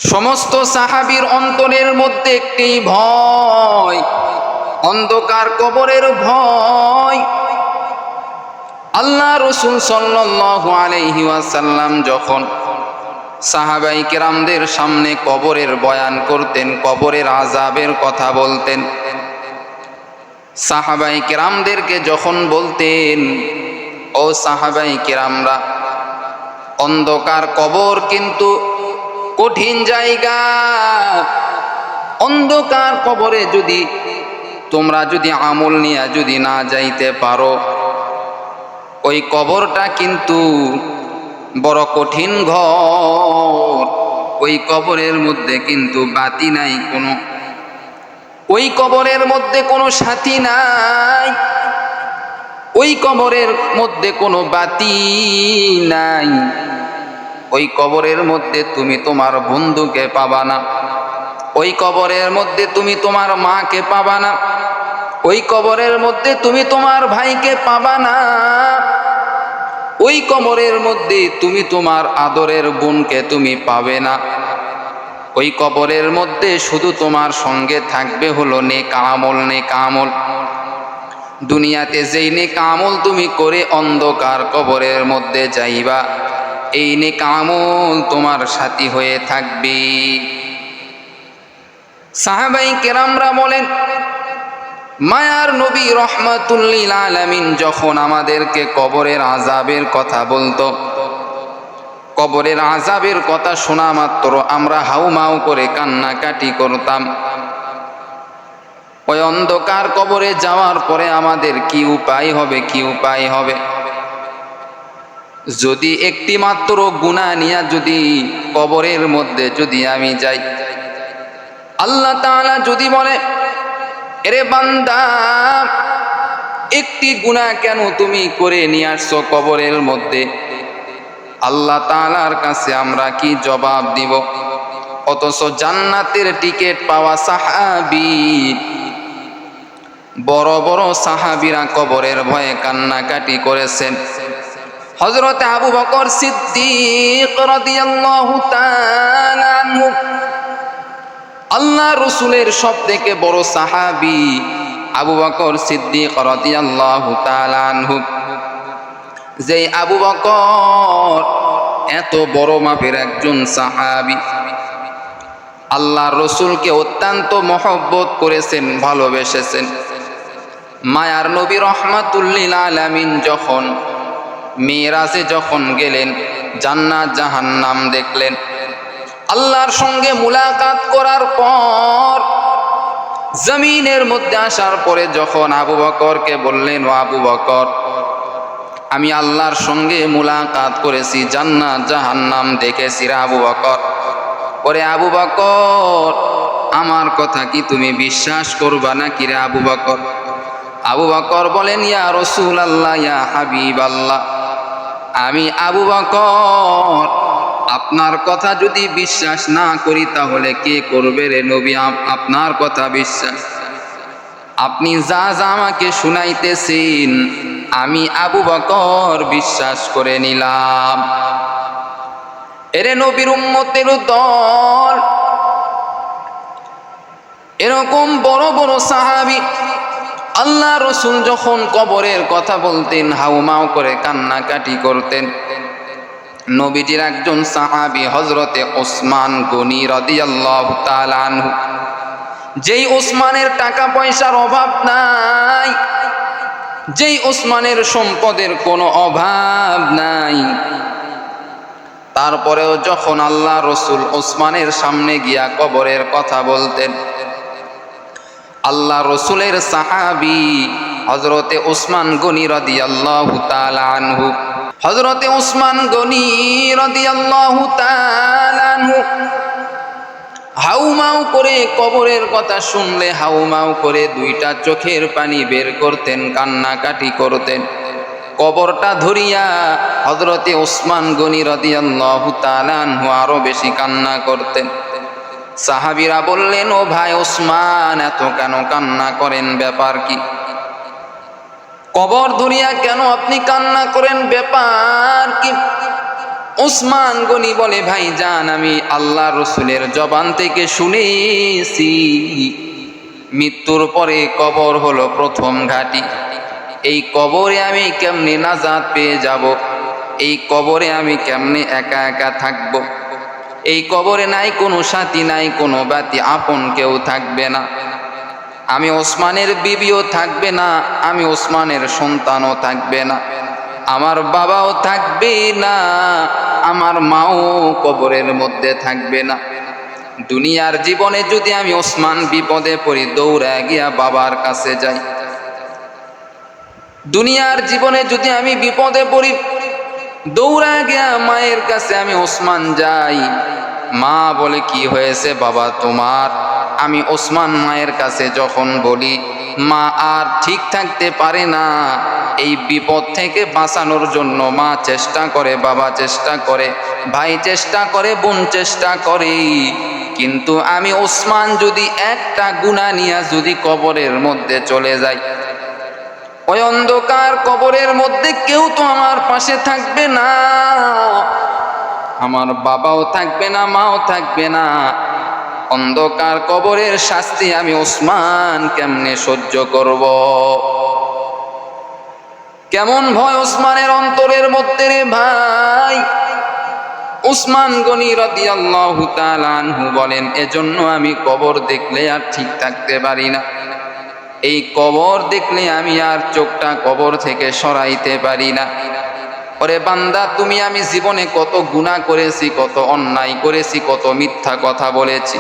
সমস্ত সাহাবীর অন্তরের মধ্যে একটি ভয়, অন্ধকার কবরের ভয়। আল্লাহ রাসূল সাল্লাল্লাহু আলাইহি ওয়াসাল্লাম যখন সাহাবাই কেরামদের সামনে কবরের বয়ান করতেন, কবরের আযাবের কথা বলতেন, সাহাবাই কেরামদেরকে যখন বলতেন, ও সাহাবাই কেরামরা, অন্ধকার কবর কিন্তু কঠিন জায়গা। অন্ধকার কবরে তোমরা যদি আমল নিয়ে যদি না যাইতে পারো, ওই কবরটা কিন্তু বড় কঠিন ঘর। ওই কবরের মধ্যে কিন্তু বাতি নাই কোনো, ওই কবরের মধ্যে কোনো সাথী নাই, ওই কবরের মধ্যে কোনো বাতি নাই। ওই কবরের মধ্যে তুমি তোমার বন্ধুকে পাবা না, ওই কবরের মধ্যে তুমি তোমার মাকে পাবা না, ওই কবরের মধ্যে তুমি তোমার ভাইকে পাবা না, ওই কবরের মধ্যে তুমি তোমার আদরের বোনকে তুমি পাবে না। ওই কবরের মধ্যে শুধু তোমার সঙ্গে থাকবে হলো নেক আমল, নেক আমল। দুনিয়াতে যেই নেক আমল তুমি করে অন্ধকার কবরের মধ্যে যাইবা, এই নেক আমল তোমার সাথী হয়ে থাকবে। সাহাবাই কেরামরা বলেন, মায়ার নবী রাহমাতুল লিল আলামিন যখন আমাদেরকে কবরের আযাবের কথা বলতো, কবরের আযাবের কথা শোনা মাত্র আমরা হাউমাউ করে কান্নাকাটি করতাম। ওই অন্ধকার কবরে যাওয়ার পরে আমাদের কি উপায় হবে, কি উপায় হবে? যদি একটি মাত্র গুনাহ নিয়ে যদি কবরের মধ্যে যদি আমি যাই, আল্লাহ তাআলা যদি বলে, এরে বান্দা, একটি গুনাহ কেন তুমি করে নিয়ে আসছো কবরের মধ্যে? আল্লাহ তাআলার কাছে আমরা কি জবাব দিব? অথচ জান্নাতের টিকিট পাওয়া সাহাবী, বড় বড় সাহাবীরা কবরের ভয়ে কান্নাকাটি করেছেন। হযরত আবু বকর সিদ্দিক রাদিয়াল্লাহু তাআলা আনহু, আল্লাহ রাসূলের সবথেকে বড় সাহাবী আবু বকর সিদ্দিক রাদিয়াল্লাহু তাআলা আনহু, যেই আবু বকর এত বড় মাপের একজন সাহাবী, আল্লাহ রাসূলকে অত্যন্ত মহব্বত করেছেন, ভালোবেসেছেন। মায়ার নবী রাহমাতুল লিল আলামিন যখন মিরাজে যখন গেলেন, জান্নাত জাহান্নাম দেখলেন, আল্লাহর সঙ্গে মুলাকাত করার পর জমিনের মধ্যে আসার পরে যখন আবু বকরকে বললেন, ও আবু বকর, আমি আল্লাহর সঙ্গে মুলাকাত করেছি, জান্নাত জাহান্নাম দেখেছি রে আবু বকর। ওরে আবু বকর, আমার কথা কি তুমি বিশ্বাস করবা নাকি রে আবু বকর? আবু বকর বলেন, ইয়া রাসূলুল্লাহ, ইয়া হাবিবাল্লাহ, আমি আবু বকর আপনার কথা যদি বিশ্বাস না করি তাহলে কে করবে রে নবী আপনার কথা বিশ্বাস? আপনি যা যা আমাকে শুনাইতেছেন আমি আবু বকর বিশ্বাস করে নিলাম। এরে নবীর উম্মতের দল, এরকম বড় বড় সাহাবী আল্লাহ রাসূল যখন কবরের কথা বলতেন হাউমাউ করে কান্নাকাটি করতেন। নবীজির একজন সাহাবী হযরতে ওসমান গনি রাদিয়াল্লাহু তাআলা আনহু, যেই ওসমানের টাকা পয়সার অভাব নাই, যেই ওসমানের সম্পদের কোনো অভাব নাই, তারপরেও যখন আল্লাহ রাসূল ওসমানের সামনে গিয়া কবরের কথা বলতেন, আল্লাহ রাসূলের সাহাবী হযরতে ওসমান গনি রাদিয়াল্লাহু তাআলা আনহু, হযরতে ওসমান গনি রাদিয়াল্লাহু তাআলা আনহু হাউমাউ করে কবরের কথা শুনলে হাউমাউ করে দুইটা চোখের পানি বের করতেন, কান্নাকাটি করতেন। কবরটা ধরিয়া হযরতে ওসমান গনি রাদিয়াল্লাহু তাআলা আনহু আরো বেশি কান্না করতেন। সাহাবীরা বললেন, ও ভাই ওসমান, এত কেন কান্না করেন, ব্যাপার কি? কবর ধরিয়া কেন আপনি কান্না করেন, ব্যাপার কি? উসমান গনি বলে, ভাইজান আমি আল্লাহ রসুলের জবান থেকে শুনেছি মৃত্যুর পরে কবর হলো প্রথম ঘাঁটি। এই কবরে আমি কেমনে নাজাত পেয়ে যাব? এই কবরে আমি কেমনে একা একা থাকব? এই কবরে নাই কোনো সাথী, নাই কোনো বাতি, আপন কেউ থাকবে না। আমি ওসমানের বিবিও থাকবে না, আমি ওসমানের সন্তানও থাকবে না, আমার বাবাও থাকবে না, আমার মাও কবরের মধ্যে থাকবে না। দুনিয়ার জীবনে যদি আমি ওসমান বিপদে পড়ি, দৌড়ে গিয়া বাবার কাছে যাই। দুনিয়ার জীবনে যদি আমি বিপদে পড়ি, দৌড়া গিয়া মায়ের কাছে আমি ওসমান যাই। মা বলে, কি হয়েছে বাবা তোমার? আমি ওসমান মায়ের কাছে যখন বলি, মা আর ঠিক থাকতে পারে না। এই বিপদ থেকে বাঁচানোর জন্য মা চেষ্টা করে, বাবা চেষ্টা করে, ভাই চেষ্টা করে, বোন চেষ্টা করে, কিন্তু আমি ওসমান যদি একটা গুনাহ নিয়ে যদি কবরের মধ্যে চলে যাই, ওই অন্ধকার কবরের মধ্যে কেউ তো আমার পাশে থাকবে না, আমার বাবাও থাকবে না, মাও থাকবে না। অন্ধকার কবরের শাস্তি আমি ওসমান কেমনে সহ্য করব? কেমন ভয় ওসমানের অন্তরের মধ্যে রে ভাই। উসমান গনি রাদিয়াল্লাহু তাআলা আনহু বলেন, এজন্য আমি কবর দেখলে আর ঠিক থাকতে পারি না। এই কবর দেখলে আমি আর চোখটা কবর থেকে সরাইতে পারি না। ওরে বান্দা, তুমি আমি জীবনে কত গুনাহ করেছি, কত অন্যায় করেছি, কত মিথ্যা কথা বলেছি,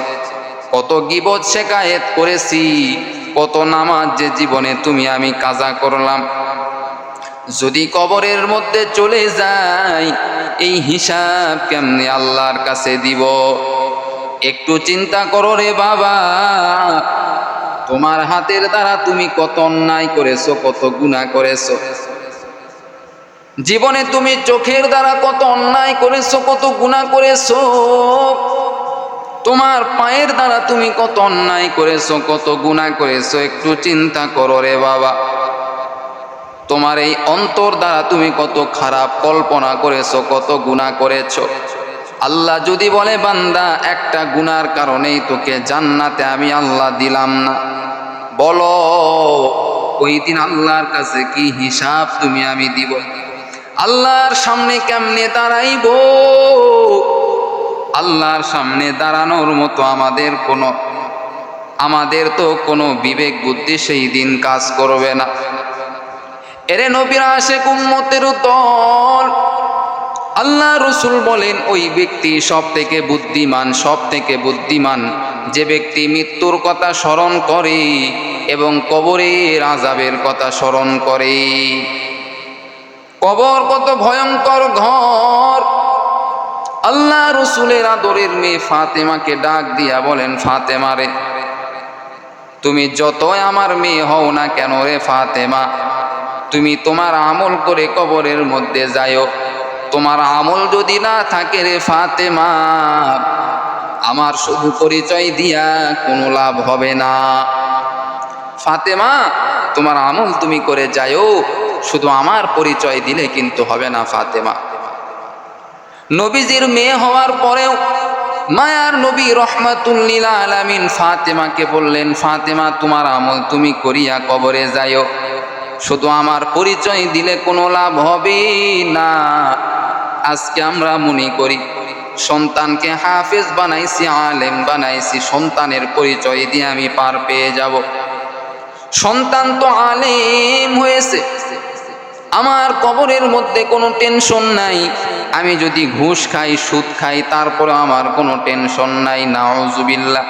কত গীবত শিকায়েত করেছি, কত নামাজ যে জীবনে তুমি আমি কাজা করলাম। যদি কবরের মধ্যে চলে যাই, এই হিসাব কেমনে আল্লাহর কাছে দিব? একটু চিন্তা করো রে বাবা। তোমার হাতের দ্বারা তুমি কত অন্যায় করেছো, কত গুনাহ করেছো। জীবনে তুমি চোখের দ্বারা কত অন্যায় করেছো, কত গুনাহ করেছো। তোমার পায়ের দ্বারা তুমি কত অন্যায় করেছো, কত গুনাহ করেছো। একটু চিন্তা করো রে বাবা। তোমার এই অন্তর দ্বারা তুমি কত খারাপ কল্পনা করেছো, কত গুনাহ করেছো। আল্লাহ যদি বলে, বান্দা একটা গুনার কারণেই তোকে জান্নাতে আমি আল্লাহ দিলাম না, বলো ওই দিন আল্লাহর কাছে কি হিসাব তুমি আমি দিব? আল্লাহর সামনে কেমনে দাঁড়াইব? আল্লাহর সামনে দাঁড়ানোর মতো আমাদের তো কোনো বিবেক বুদ্ধি সেই দিন কাজ করবে না। এরে নবীর আশিক উম্মতের দল, আল্লাহ রসুল বলেন, ওই ব্যক্তি সব থেকে বুদ্ধিমান যে ব্যক্তি মৃত্যুর কথা স্মরণ করে এবং কবরের আযাবের কথা স্মরণ করে। কবর কত ভয়ঙ্কর ঘর। আল্লাহ রসুলের আদরের মেয়ে ফাতেমাকে ডাক দিয়া বলেন, ফাতেমা রে, তুমি যতই আমার মেয়ে হও না কেন রে ফাতেমা, তুমি তোমার আমল করে কবরের মধ্যে যাইও। তোমার আমল যদি না থাকে রে ফাতেমা, আমার শুধু পরিচয় দিয়া কোনো লাভ হবে না। ফাতেমা, তোমার আমল তুমি করে যাইও, শুধু আমার পরিচয় দিলে কিন্তু হবে না ফাতেমা। নবীজির মেয়ে হওয়ার পরেও মায়ার নবী রহমাতুল লিল আলামিন ফাতেমাকে বললেন, ফাতেমা, তোমার আমল তুমি করিয়া কবরে যাইও, শুধু আমার পরিচয় দিলে কোনো লাভ হবে না। আজকে আমরা মনে করি সন্তানকে হাফেজ বানাইছি, আলেম বানাইছি, সন্তানের পরিচয় দিয়ে আমি পার পেয়ে যাব। সন্তান তো আলেম হয়েছে, আমার কবরের মধ্যে কোনো টেনশন নাই। আমি যদি ঘুষ খাই, সুদ খাই, তারপরে আমার কোনো টেনশন নাই। নাউজুবিল্লাহ।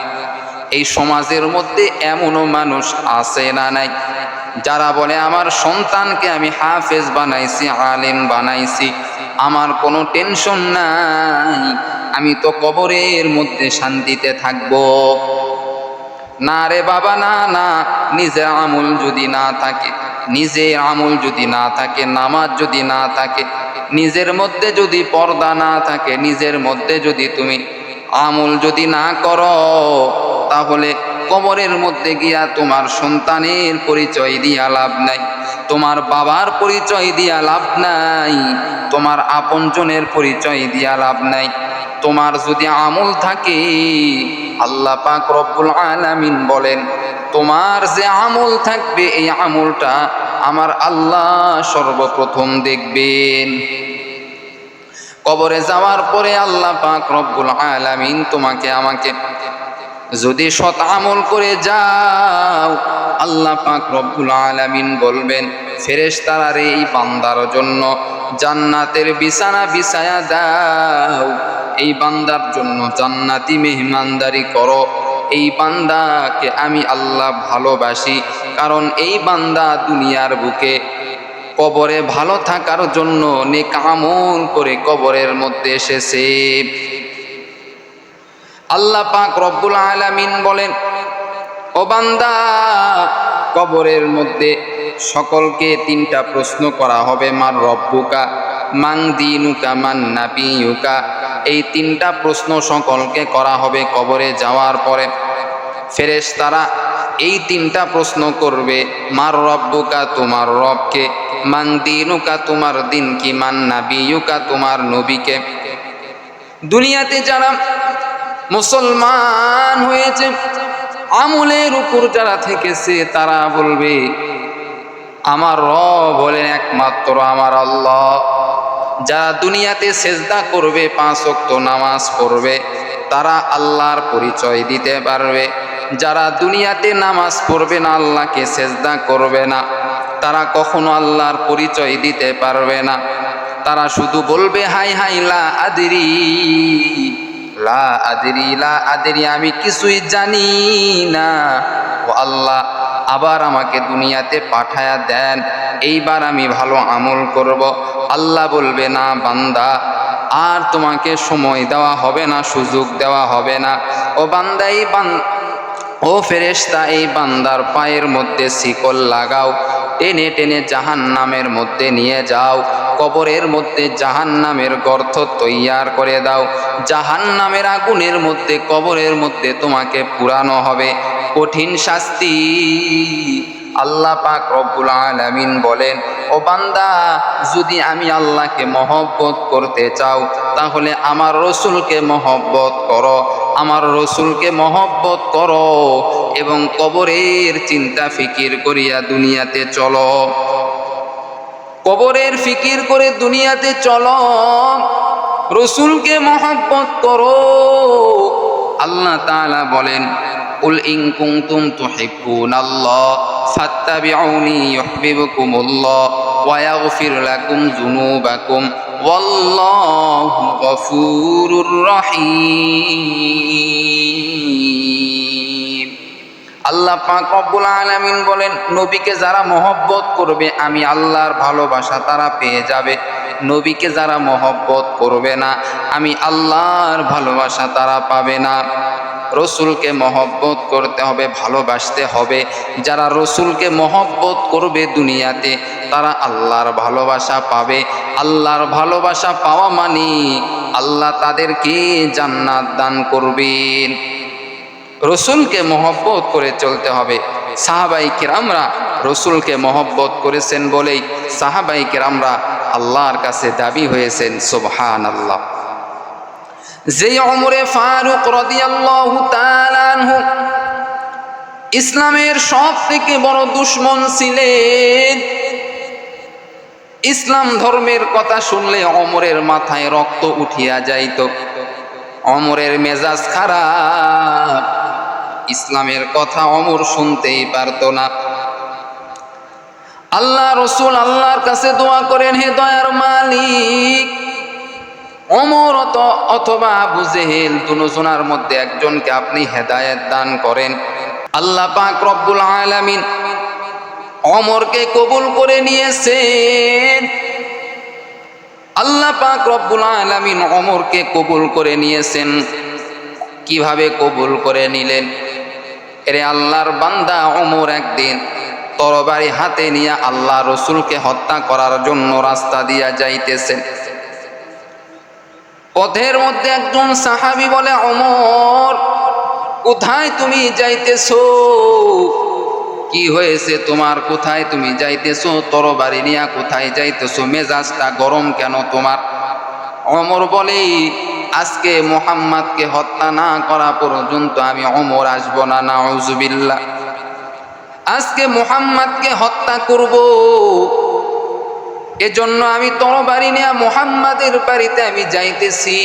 এই সমাজের মধ্যে এমনও মানুষ আছে না নাই, যারা বলে আমার সন্তানকে আমি হাফেজ বানাইছি, আলেম বানাইছি, আমার কোনো টেনশন নাই, আমি তো কবরের মধ্যে শান্তিতে থাকবো। না রে বাবা, না না। নিজের আমল যদি না থাকে, নামাজ যদি না থাকে, নিজের মধ্যে যদি পর্দা না থাকে, নিজের মধ্যে যদি তুমি আমল যদি না করো, তাহলে কবরের মধ্যে গিয়া তোমার সন্তানের পরিচয় দিয়া লাভ নাই, তোমার বাবার পরিচয় দিয়া লাভ নাই, তোমার আপনজনের পরিচয় দিয়া লাভ নাই। তোমার যদি আমল থাকে, আল্লাহ পাক রব্বুল আলামিন বলেন তোমার যে আমল থাকবে এই আমলটা আমার আল্লাহ সর্বপ্রথম দেখবেন। কবরে যাওয়ার পরে আল্লাহ পাক রব্বুল আলামিন তোমাকে আমাকে যদি সৎ আমল করে যাও, আল্লাহ পাক রব্বুল আলামিন বলবেন ফেরেশতারা রে এই বান্দার জন্য জান্নাতের বিছানা বিছায়া দাও, এই বান্দার জন্য জান্নাতি মেহমানদারি করো। এই বান্দাকে আমি আল্লাহ ভালোবাসি, কারণ এই বান্দা দুনিয়ার বুকে কবরে ভালো থাকার জন্য নেক আমল করে কবরের মধ্যে এসেছে। আল্লাহ পাক রব্বুল আলামিন বলেন ও বান্দা, কবরের মধ্যে সকলকে তিনটা প্রশ্ন করা হবে, মান রব্বুকা, মান দীনুকা, মান নাবিয়ুকা। এই তিনটা প্রশ্ন সকলকে করা হবে কবরে যাওয়ার পরে। ফেরেশতারা এই তিনটা প্রশ্ন করবে, মান রব্বুকা তোমার রবকে, মান দীনুকা তোমার দিন কি, মান নাবিয়ুকা তোমার নবীকে। দুনিয়াতে যারা মুসলমান হয়েছে, আমলের উপর যারা থেকেছে, তারা বলবে আমার রব হলেন একমাত্র আমার আল্লাহ। যারা দুনিয়াতে সেজদা করবে, 5 ওয়াক্ত নামাজ পড়বে, তারা আল্লাহর পরিচয় দিতে পারবে। যারা দুনিয়াতে নামাজ পড়বে না, আল্লাহকে সেজদা করবে না, তারা কখনো আল্লাহর পরিচয় দিতে পারবে না। তারা শুধু বলবে হাই হাই লা আদরি, লা আদরি, লা আদরি, আমি কিছুই জানি না। ও আল্লাহ, আবার আমাকে দুনিয়াতে পাঠায়া দেন, এইবার আমি ভালো আমল করব। আল্লাহ বলবে না বান্দা, আর তোমাকে সময় দেওয়া হবে না, সুযোগ দেওয়া হবে না। ও বান্দা, ও ফেরেশতা, এই বান্দার পায়ের মধ্যে শিকল লাগাও, টেনে টেনে জাহান্নামের মধ্যে নিয়ে যাও। কবরের মধ্যে জাহান্নামের গর্ত তৈয়ার করে দাও। জাহান্নামের আগুনের মধ্যে কবরের মধ্যে তোমাকে পুরানো হবে, কঠিন শাস্তি। আল্লাহ পাক রব্বুল আলামিন বলেন ও বান্দা, যদি আমি আল্লাহকে মহব্বত করতে চাও, তাহলে আমার রসুলকে মহব্বত করো, আমার রসুলকে মহব্বত করো এবং কবরের চিন্তা ফিকির করিয়া দুনিয়াতে চলো। কবরের ফিকির করে দুনিয়াতে চলো, রসুলকে মহব্বত করো। আল্লাহ তাআলা বলেন কুল ইন কুনতুম তুহিব্বুনাল্লাহ ফাত্তাবিউনি ইউহিব্বুকুমুল্লাহ ওয়া ইয়াগফির লাকুম যুনুবাকুম ওয়াল্লাহু গফুরুর রহিম। আল্লাহ পাক রব্বুল আলামিন বলেন নবীকে যারা মহব্বত করবে, আমি আল্লাহর ভালোবাসা তারা পেয়ে যাবে। নবীকে যারা মহব্বত করবে না, আমি আল্লাহর ভালোবাসা তারা পাবে না। রসুলকে মহব্বত করতে হবে, ভালোবাসতে হবে। যারা রসুলকে মহব্বত করবে দুনিয়াতে, তারা আল্লাহর ভালোবাসা পাবে। আল্লাহর ভালোবাসা পাওয়া মানে আল্লাহ তাদেরকে জান্নাত দান করবেন। রসুলকে মহব্বত করে চলতে হবে। সাহাবাই কিরামরা রসুলকে মহব্বত করেছেন বলেই সাহাবাই কিরামরা আল্লাহর কাছে দাবি হয়েছেন সুবহানাল্লাহ। যে ওমরে ফারুক রাদিয়াল্লাহু তাআলা আনহু ইসলামের সব থেকে বড় দুশমন ছিলেন, ইসলাম ধর্মের কথা শুনলে ওমরের মাথায় রক্ত উঠিয়া যাইত, ওমরের মেজাজ খারাপ, ইসলামের কথা ওমর শুনতেই পারত না। আল্লাহ রসুল আল্লাহর কাছে দোয়া করেন, হে দয়ার মালিক, ওমর অথবা আবু জেহেল দুজনের মধ্যে একজনকে আপনি হেদায়েত দান করেন। আল্লাহ পাক রব্বুল আলামিন ওমরকে কবুল করে নিয়েছেন। আল্লাহ পাক রব্বুল আলামিন ওমরকে কবুল করে নিয়েছেন। কিভাবে কবুল করে নিলেন? এরে আল্লাহর বান্দা, ওমর একদিন তরবারি হাতে নিয়ে আল্লাহ রসুলকে হত্যা করার জন্য রাস্তা দিয়া যাইতেছেন। পথের মধ্যে একজন সাহাবী বলে, ওমর কোথায় তুমি যাইতেছো? কি হয়েছে তোমার? কোথায় তুমি যাইতেছো? তরবারি নিয়া কোথায় যাইতেছো? মেজাজটা গরম কেন তোমার? ওমর বলে, আজকে মুহাম্মাদকে হত্যা না করা পর্যন্ত আমি ওমর আসব না। নাউজুবিল্লাহ। আজকে মুহাম্মাদকে হত্যা করব, এজন্য আমি তরবারি নিয়ে মুহাম্মাদের বাড়িতে আমি যাইতেছি।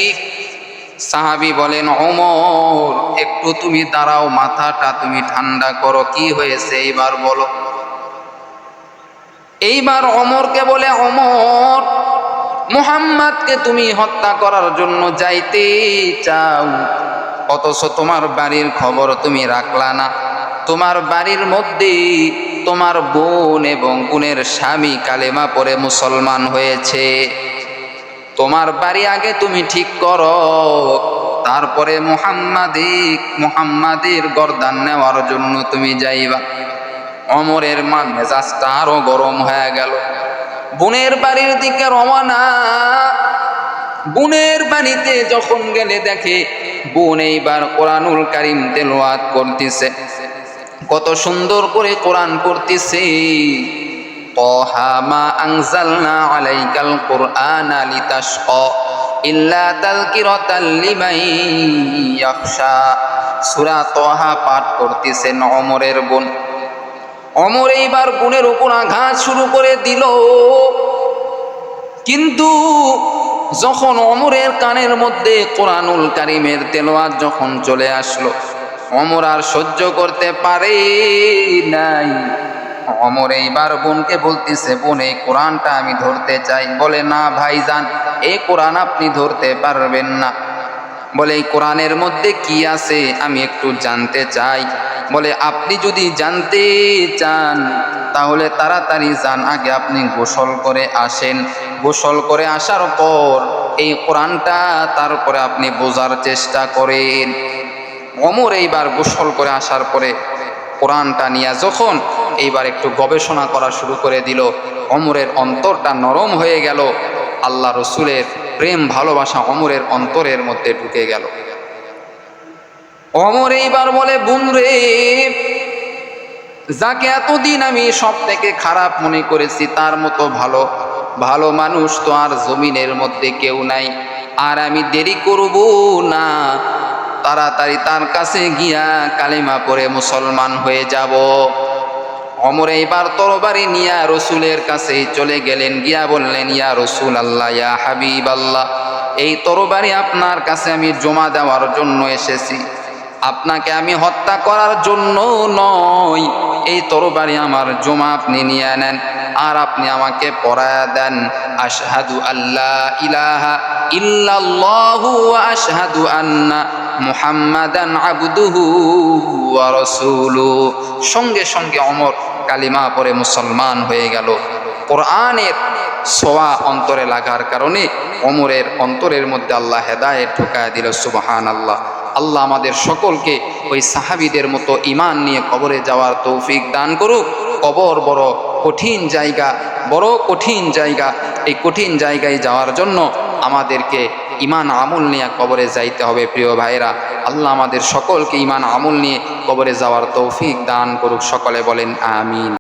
সাহাবী বলেন, ওমর একটু তুমি দাঁড়াও, মাথাটা তুমি ঠান্ডা করো, কি হয়েছে এইবার বলো। এইবার ওমরকে বলে, ওমর মুহাম্মাদকে তুমি হত্যা করার জন্য যাইতে চাও, অথচ তোমার বাড়ির খবর তুমি রাখলা না। তোমার বাড়ির মধ্যে তোমার বোন এবং বোনের স্বামী কালেমা পড়ে মুসলমান হয়েছে। তোমার বাড়ি আগে তুমি ঠিক করো, তারপরে মুহাম্মাদের গর্দান নেওয়ার জন্য তুমি যাইবা। ওমরের মেজাজটা আরো গরম হয়ে গেল। বোনের বাড়ির দিকে রওনা। বোনের বাড়িতে যখন গেলে দেখে বোন এইবার কোরআনুল কারীম তেলাওয়াত করতেছে। কত সুন্দর করে কোরআন পড়তেছে। তাহা মা আনজালনা আলাইকাল কুরআনা লিতাশকা ইল্লা তাযকিরাতাল লিমান ইয়াখশা। সূরা তাহা পাঠ করতেছেন ওমরের বোন। ওমর এইবার বোনের উপর আঘাত শুরু করে দিল। কিন্তু যখন ওমরের কানের মধ্যে কোরআনুল কারীমের তেলাওয়াত যখন চলে আসলো, ওমর আর সহ্য করতে পারে নাই। ওমর এইবার বোনকে বলতেছে, বোন এই কোরআনটা আমি ধরতে চাই। বলে, না ভাইজান, এই কোরআন আপনি ধরতে পারবেন না। বলে, এই কোরআনের মধ্যে কি আছে আমি একটু জানতে চাই। বলে, আপনি যদি জানতে চান তাহলে তাড়াতাড়ি যান, আগে আপনি গোসল করে আসেন। গোসল করে আসার পর এই কোরআনটা তারপরে আপনি বোঝার চেষ্টা করেন। ওমর এইবার গোসল করে আসার পরে কোরআনটা নিয়ে যখন এইবার একটু গবেষণা করা শুরু করে দিল, ওমরের অন্তরটা নরম হয়ে গেল। আল্লাহ রসুলের প্রেম ভালোবাসা ওমরের অন্তরের মধ্যে ঢুকে গেল। ওমর এইবার বলে, বোন রে, যাকে এতদিন আমি সব থেকে খারাপ মনে করেছি তার মতো ভালো মানুষ তো আর জমিনের মধ্যে কেউ নাই। আর আমি দেরি করব না, তাড়াতাড়ি তার কাছে গিয়া কালেমা পড়ে মুসলমান হয়ে যাব। ওমর এইবার তরবারি নিয়া রসুলের কাছে চলে গেলেন। গিয়া বললেন, ইয়া রসুল আল্লাহ, ইয়া হাবিব আল্লাহ, এই তরবারি আপনার কাছে আমি জমা দেওয়ার জন্য এসেছি, আপনাকে আমি হত্যা করার জন্য নয়। এই তরবারি আমার জমা আপনি নিয়ে নেন, আর আপনি আমাকে পড়ায়া দেন, আশহাদু আল্লাহ ইলাহা ইল্লাল্লাহু ওয়া আশহাদু আন্না মুহাম্মাদান আবদুহু ওয়া রাসূলুহু। সঙ্গে সঙ্গে ওমর কালিমা পড়ে মুসলমান হয়ে গেল। কোরআনের ছোঁয়া অন্তরে লাগার কারণে ওমরের অন্তরের মধ্যে আল্লাহ হেদায়েত ঢুকায় দিল। সুবহানাল্লাহ। আল্লাহ আমাদের সকলকে ওই সাহাবীদের মতো ঈমান নিয়ে কবরে যাওয়ার তৌফিক দান করুক। কবর বড় কঠিন জায়গা, বড় কঠিন জায়গা। এই কঠিন জায়গায় যাওয়ার জন্য আমাদেরকে ঈমান আমল নিয়ে কবরে যাইতে হবে। প্রিয় ভাইরা, আল্লাহ আমাদের সকলকে ঈমান আমল নিয়ে কবরে যাওয়ার তৌফিক দান করুক। সকলে বলেন আমিন।